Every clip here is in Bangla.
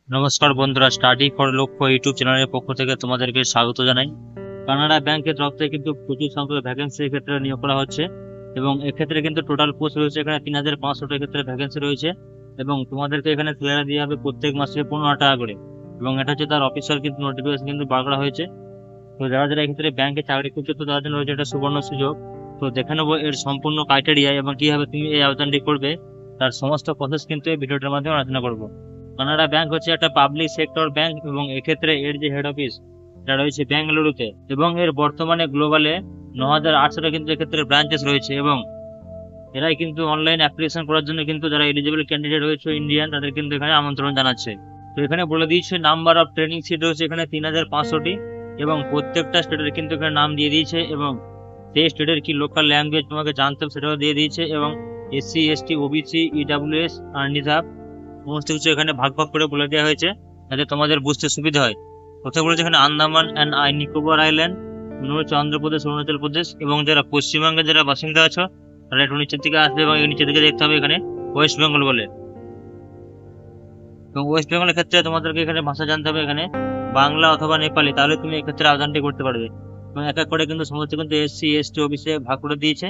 নমস্কার বন্ধুরা, স্টাডি ফর লক্ষ্য ইউটিউব চ্যানেলের পক্ষ থেকে তোমাদেরকে স্বাগত জানাই। কানাডা ব্যাংকের তরফ থেকে কিন্তু প্রচুর সংখ্যক ভ্যাকেন্সি ক্ষেত্রে নিয়োগ করা হচ্ছে এবং এক্ষেত্রে কিন্তু টোটাল পোস্ট রয়েছে এখানে 3500টার ক্ষেত্রে ভ্যাকেন্সি রয়েছে এবং তোমাদেরকে এখানে স্যালারি দেওয়া হবে প্রত্যেক মাসে 15 টাকা করে এবং এটা হচ্ছে তার অফিসিয়াল কিন্তু নোটিফিকেশন কিন্তু বার করা হয়েছে। তো যারা যারা এক্ষেত্রে ব্যাংকে চাকরি করছে তো তাদের জন্য রয়েছে একটা সুবর্ণ সুযোগ। তো দেখে নেবো এর সম্পূর্ণ ক্রাইটেরিয়া এবং কিভাবে তুমি এই আবেদনটি করবে, তার সমস্ত প্রসেস কিন্তু এই ভিডিওটার মাধ্যমে আলোচনা করবো। কানাডা ব্যাংক হচ্ছে একটা পাবলিক সেক্টর ব্যাংক এবং এক্ষেত্রে এর যে হেড অফিস এটা রয়েছে বেঙ্গালুরুতে এবং এর বর্তমানে গ্লোবালে 9800টা কিন্তু এক্ষেত্রে ব্রাঞ্চেস রয়েছে এবং এরাই কিন্তু অনলাইন অ্যাপ্লিকেশন করার জন্য কিন্তু যারা এলিজিবল ক্যান্ডিডেট রয়েছে ইন্ডিয়ান তাদের কিন্তু এখানে আমন্ত্রণ জানাচ্ছে। তো এখানে বলে দিয়েছে নাম্বার অফ ট্রেনিং সিট রয়েছে এখানে 3500টি এবং প্রত্যেকটা স্টেটের কিন্তু এখানে নাম দিয়ে দিয়েছে এবং সেই স্টেটের কি লোকাল ল্যাঙ্গুয়েজ তোমাকে জানতে হবে সেটাও দিয়ে দিয়েছে এবং এসসি এসটি ওবিসি ইডাব্লিউএস আর রিজার্ভ সমস্ত কিছু এখানে ভাগ ভাগ করে বলে দেওয়া হয়েছে যাতে তোমাদের বুঝতে সুবিধা হয়। কোথাও বলেছে এখানে আন্দামান অ্যান্ড নিকোবর আইল্যান্ড, হচ্ছে অন্ধ্রপ্রদেশ, অরুণাচল প্রদেশ এবং যারা পশ্চিমবঙ্গের যারা বাসিন্দা আছো তারা একটু নিচের দিকে আসবে এবং নিচের দিকে দেখতে হবে এখানে ওয়েস্ট বেঙ্গল বলে। এবং ওয়েস্ট বেঙ্গলের ক্ষেত্রে তোমাদেরকে এখানে ভাষা জানতে হবে এখানে বাংলা অথবা নেপালি, তাহলে তুমি এক্ষেত্রে আবেদনটি করতে পারবে। এবং এক এক করে কিন্তু সমস্ত কিন্তু এসসি এসটি ওবিসি ভাগ করে দিয়েছে।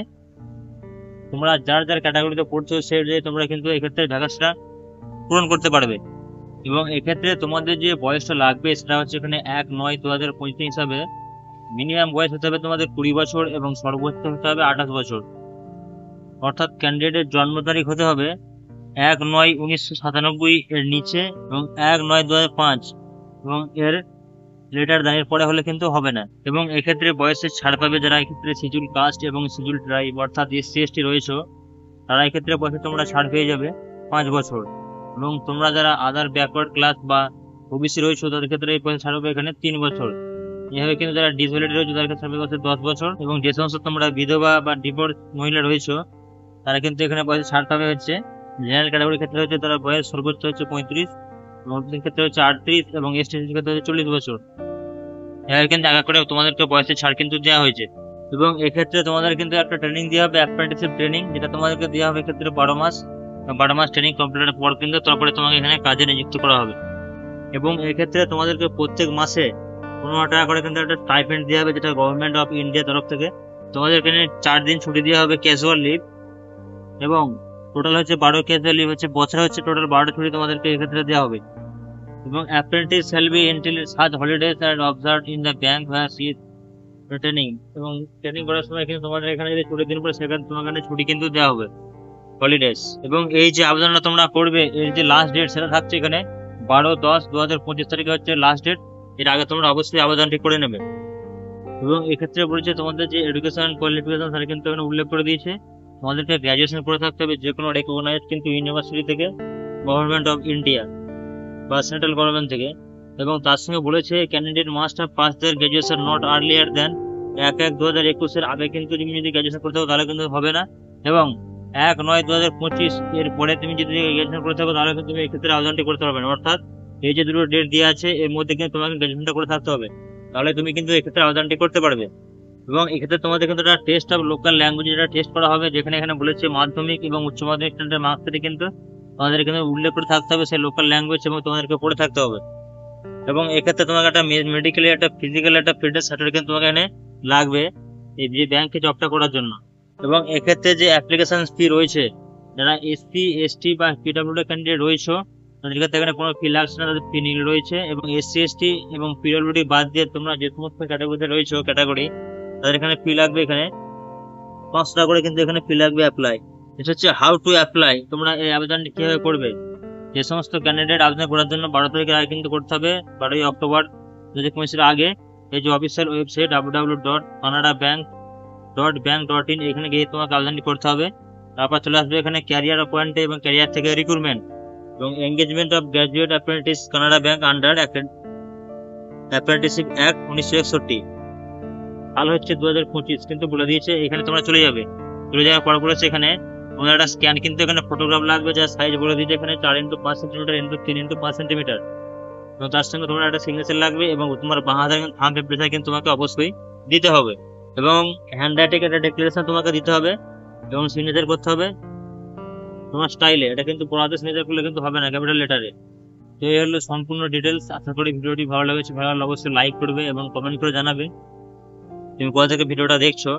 তোমরা যার যার ক্যাটাগরিতে পড়ছো সেই অনুযায়ী তোমরা কিন্তু এক্ষেত্রে ভ্যাকেন্সিটা পূরণ করতে পারবে। এবং এক্ষেত্রে তোমাদের যে বয়সটা লাগবে সেটা হচ্ছে এখানে 1/9/2025 হিসাবে মিনিমাম বয়স হতে হবে তোমাদের 20 বছর এবং সর্বোচ্চ হতে হবে 28 বছর। অর্থাৎ ক্যান্ডিডেটের জন্ম তারিখ হতে হবে 1/9/1997 এর নিচে এবং 1/9/2005 এবং এর লেটার দানের পরে হলে কিন্তু হবে না। এবং এক্ষেত্রে বয়সের ছাড় পাবে যারা এক্ষেত্রে শিডিউল কাস্ট এবং শিডিউল ট্রাইব অর্থাৎ এসসি এসটি রয়েছে তারা এক্ষেত্রে বয়সে তোমরা ছাড় পেয়ে যাবে 5 বছর। এবং তোমরা যারা আদার ব্যাকওয়ার্ড ক্লাস বা ওবিসি রয়েছে তাদের ক্ষেত্রে এই পয়সা ছাড় হবে এখানে 3 বছর। এভাবে কিন্তু যারা ডিসেবিলিটি রয়েছে তাদের ক্ষেত্রে ছাড় পাবে 10 বছর এবং যে সমস্ত তোমরা বিধবা বা ডিভোর্স মহিলা রয়েছে তারা কিন্তু এখানে বয়সে ছাড় পাবে হচ্ছে জেনারেল ক্যাটাগরির ক্ষেত্রে হচ্ছে তারা বয়স সর্বোচ্চ হচ্ছে 35, ওবিসির ক্ষেত্রে হচ্ছে 38 এবং এসটি ক্ষেত্রে হচ্ছে 40 বছর। এভাবে কিন্তু আগে করে তোমাদেরকে বয়সের ছাড় কিন্তু দেওয়া হয়েছে। এবং এক্ষেত্রে তোমাদের কিন্তু একটা ট্রেনিং দেওয়া হবে অ্যাপ্রেন্টিসশিপ ট্রেনিং, যেটা তোমাদেরকে দেওয়া হবে এক্ষেত্রে 12 মাস ট্রেনিং কমপ্লিটের পর কিন্তু তারপরে তোমাকে এখানে কাজে নিযুক্ত করা হবে। এবং এক্ষেত্রে তোমাদেরকে প্রত্যেক মাসে 15 টাকা করে কিন্তু একটা স্টাইপেন্ড দেওয়া হবে যেটা গভর্নমেন্ট অফ ইন্ডিয়া তরফ থেকে। তোমাদের এখানে 4 দিন ছুটি দেওয়া হবে ক্যাজুয়াল লিভ এবং টোটাল হচ্ছে 12 ক্যাজুয়াল লিভ হচ্ছে বছরে হচ্ছে টোটাল 12টা ছুটি তোমাদেরকে এক্ষেত্রে দেওয়া হবে। এবং apprentice shall be entitled such holidays and observe in the bank where she training. এবং ট্রেনিং করার সময় কিন্তু তোমাদের এখানে যদি ছুটি দিন পরে সেখানে তোমার এখানে ছুটি কিন্তু দেওয়া হবে হলিডেজ। এবং এই যে আবেদনটা তোমরা করবে এর যে লাস্ট ডেট সেটা থাকছে এখানে 12/10/2025 তারিখে হচ্ছে লাস্ট ডেট। এর আগে তোমরা অবশ্যই আবেদনটি করে নেবে। এবং এক্ষেত্রে বলছে তোমাদের যে এডুকেশন কোয়ালিফিকেশন সেটা কিন্তু এখানে উল্লেখ করে দিয়েছে তোমাদেরকে গ্র্যাজুয়েশন করে থাকতে হবে যে কোনো রেকগনাইজড কিন্তু ইউনিভার্সিটি থেকে, গভর্নমেন্ট অফ ইন্ডিয়া বা সেন্ট্রাল গভর্নমেন্ট থেকে। এবং তার সঙ্গে বলেছে candidate must have pass there graduation not earlier দেন 1/1/2021 আগে কিন্তু তুমি যদি গ্র্যাজুয়েশন করতে হবে তাহলে কিন্তু হবে না এবং 1/9/2025 এর পরে তুমি যদি গ্র্যাজুয়েশন করতে হবে তাহলে কিন্তু তুমি এক্ষেত্রে আবেদনটি করতে পারবে না। অর্থাৎ এই যে দুটো ডেট দেওয়া আছে এর মধ্যে কিন্তু তোমাকে গ্র্যাজুয়েশনটা করে থাকতে হবে, তাহলে তুমি কিন্তু এক্ষেত্রে আবেদনটি করতে পারবে। এবং এক্ষেত্রে তোমাদের কিন্তু একটা টেস্ট অফ লোকাল ল্যাঙ্গুয়েজ যেটা টেস্ট করা হবে, যেখানে এখানে বলেছে মাধ্যমিক এবং উচ্চ মাধ্যমিক স্ট্যান্ডার্ড মার্কস থেকে কিন্তু তোমাদের এখানে উল্লেখ করে থাকতে হবে সেই লোকাল ল্যাঙ্গুয়েজ এবং তোমাদেরকে পড়ে থাকতে হবে। এবং এক্ষেত্রে তোমাকে একটা মেডিকেলি একটা ফিজিক্যাল একটা ফিটনেস সার্টিফিকেট তোমাকে এখানে লাগবে এই যে ব্যাংকে জবটা করার জন্য। এবং এক্ষেত্রে যে অ্যাপ্লিকেশন ফি রয়েছে যারা এসসি এসটি বা পিডব্লিউডি ক্যান্ডিডেট রয়েছে তাদের ক্ষেত্রে এখানে কোনো ফি লাগছে না, তাদের ফি নীল রয়েছে। এবং এসসি এসটি এবং পিডব্লিউডি বাদ দিয়ে তোমরা যে সমস্ত ক্যাটাগরিতে রয়েছে ক্যাটাগরি তাদের এখানে ফি লাগবে এখানে 5 টাকা করে কিন্তু এখানে ফি লাগবে অ্যাপ্লাই। এটা হচ্ছে হাউ টু অ্যাপ্লাই, তোমরা এই আবেদনটি কিভাবে করবে। যে সমস্ত ক্যান্ডিডেট আবেদন করার জন্য 12 তারিখের আগে কিন্তু করতে হবে, 12ই অক্টোবর 2025 আগে। এই যে অফিসিয়াল ওয়েবসাইট www.canadabank.bank.in এখানে গিয়ে তোমাকে আবেদনটি করতে হবে। তারপর চলে আসবে এখানে ক্যারিয়ার অ্যাপয়েন্টে এবং ক্যারিয়ার থেকে রিক্রুটমেন্ট এবং engagement of graduate apprentice Canada bank under apprenticeship act 1961 সাল হচ্ছে 2025 কিন্তু বলে দিয়েছে। এখানে তোমরা চলে যাওয়ার পর বলেছে এখানে তোমার একটা স্ক্যান কিন্তু এখানে ফটোগ্রাফ লাগবে যার সাইজ বলে দিয়েছে এখানে 4x5 centimetre x 3x5 centimetre এবং তার সঙ্গে তোমার একটা সিগনেচার লাগবে এবং তোমার বাঁ হাতের থাম্ব ইমপ্রেশন কিন্তু তোমাকে অবশ্যই দিতে হবে এবং হ্যান্ড রাইটিং একটা ডিক্লারেশন তোমাকে দিতে হবে এবং সিগনেচার করতে হবে তোমার স্টাইলে। এটা কিন্তু বড় হাতের সিগনেচার করলে কিন্তু হবে না, ক্যাপিটাল লেটারে। তো এই হলো সম্পূর্ণ ডিটেলস। আশা করি ভিডিওটি ভালো লেগেছে, ভালো লাগলে অবশ্যই লাইক করবে এবং কমেন্ট করে জানাবে তুমি কোথা থেকে ভিডিওটা দেখছো।